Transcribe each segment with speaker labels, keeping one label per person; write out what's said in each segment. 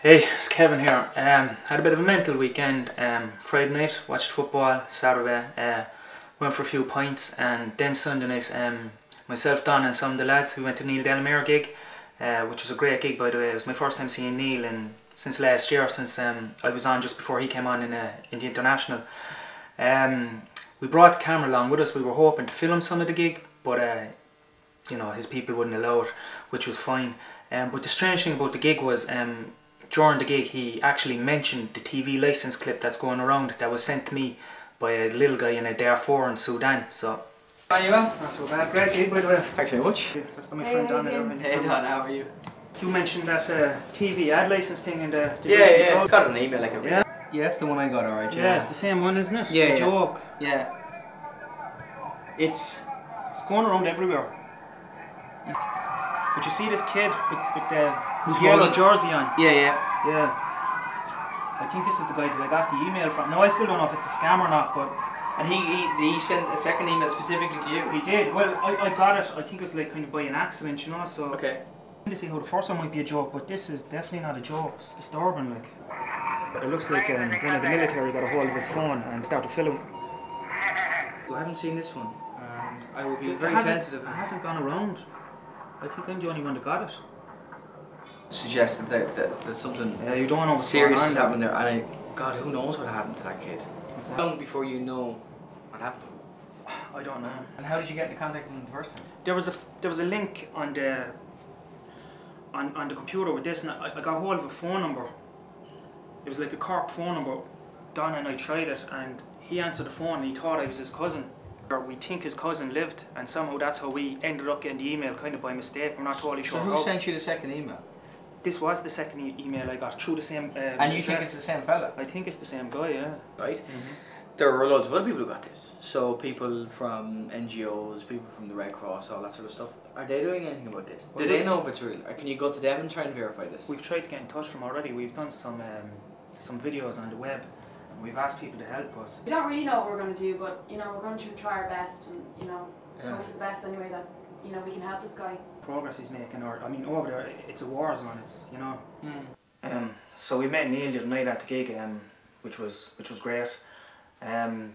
Speaker 1: Hey, it's Kevin here. Had a bit of a mental weekend. Friday night, watched football. Saturday, went for a few pints, and then Sunday night, myself, Don, and some of the lads, we went to Neil Delamere gig, which was a great gig, by the way. It was my first time seeing Neil since last year, since I was on just before he came on in the International. We brought the camera along with us. We were hoping to film some of the gig, but you know, his people wouldn't allow it, which was fine. But the strange thing about the gig was, during the gig, he actually mentioned the TV license clip that's going around that was sent to me by a little guy in a Darfur in Sudan. So,
Speaker 2: How are you well?
Speaker 1: not so bad. Great gig, by the way.
Speaker 2: Thanks very much.
Speaker 1: Yeah, that's my friend Don.
Speaker 2: Hey Don, how are you?
Speaker 1: You mentioned that TV ad license thing in the
Speaker 2: Yeah, got an email like a
Speaker 1: yeah.
Speaker 2: Yeah, that's the one I got, alright.
Speaker 1: Yeah, it's the same one, isn't it?
Speaker 2: Yeah,
Speaker 1: the joke.
Speaker 2: Yeah. It's
Speaker 1: going around everywhere. But you see this kid with the
Speaker 2: yellow
Speaker 1: jersey on?
Speaker 2: Yeah.
Speaker 1: I think this is the guy that I got the email from. Now I still don't know if it's a scam or not, but...
Speaker 2: And he sent a second email specifically to you?
Speaker 1: He did. Well, I got it. I think it was like kind of by an accident, you know, so...
Speaker 2: Okay.
Speaker 1: To see how the first one might be a joke, but this is definitely not a joke. It's disturbing, like. It looks like one of the military got a hold of his phone and started filming.
Speaker 2: I haven't seen this one. I will be very tentative.
Speaker 1: It hasn't gone around. I think I'm the only one that got it.
Speaker 2: Suggested that something
Speaker 1: you don't know what's
Speaker 2: serious has
Speaker 1: going on
Speaker 2: happened there. God, who knows what happened to that kid? How long before you know what happened?
Speaker 1: I don't know.
Speaker 2: And how did you get into contact with him the first time?
Speaker 1: There was a link on the computer with this, and I got hold of a phone number. It was like a Cork phone number. Don and I tried it, and he answered the phone and he thought I was his cousin. We think his cousin lived, and somehow that's how we ended up getting the email, kind of by mistake. We're not totally sure.
Speaker 2: So who sent you the second email?
Speaker 1: This was the second email I got through the same
Speaker 2: and you
Speaker 1: address.
Speaker 2: think it's the same fella?
Speaker 1: I think it's the same guy, yeah.
Speaker 2: Right? There were loads of other people who got this. So people from NGOs, people from the Red Cross, all that sort of stuff. Are they doing anything about this? Do they know if it's real? Or can you go to them and try and verify this?
Speaker 1: We've tried to get in touch with them already. We've done some videos on the web. We've asked people to help us.
Speaker 3: We don't really know what we're going to do, but you know, we're going to try our best, and you know, hope for the best anyway, that you know, we can help this guy.
Speaker 1: Progress he's making, or I mean, over there it's a war zone. It's, you know. So we met Neil the other night at the gig, which was great. The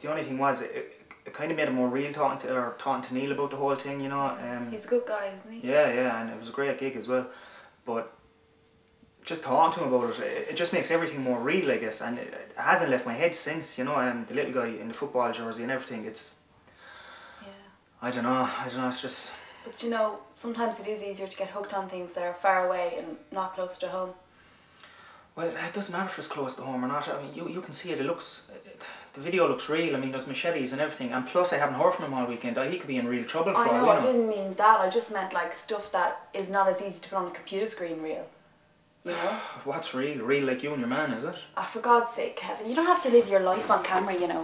Speaker 1: only thing was it kind of made it more real talking to Neil about the whole thing, you know.
Speaker 3: He's a good guy, isn't he?
Speaker 1: Yeah, and it was a great gig as well, but just talking to him about it, it just makes everything more real, I guess, and it hasn't left my head since, you know. The little guy in the football jersey and everything, it's...
Speaker 3: Yeah.
Speaker 1: I don't know, it's just...
Speaker 3: But you know, sometimes it is easier to get hooked on things that are far away and not close to home.
Speaker 1: Well, it doesn't matter if it's close to home or not. I mean, you can see it, the video looks real. I mean, there's machetes and everything, and plus I haven't heard from him all weekend. He could be in real trouble for all,
Speaker 3: I know,
Speaker 1: you know.
Speaker 3: I didn't mean that. I just meant like stuff that is not as easy to put on a computer screen real. You know?
Speaker 1: What's real? Real like you and your man, is it?
Speaker 3: For God's sake, Kevin, you don't have to live your life on camera, you know.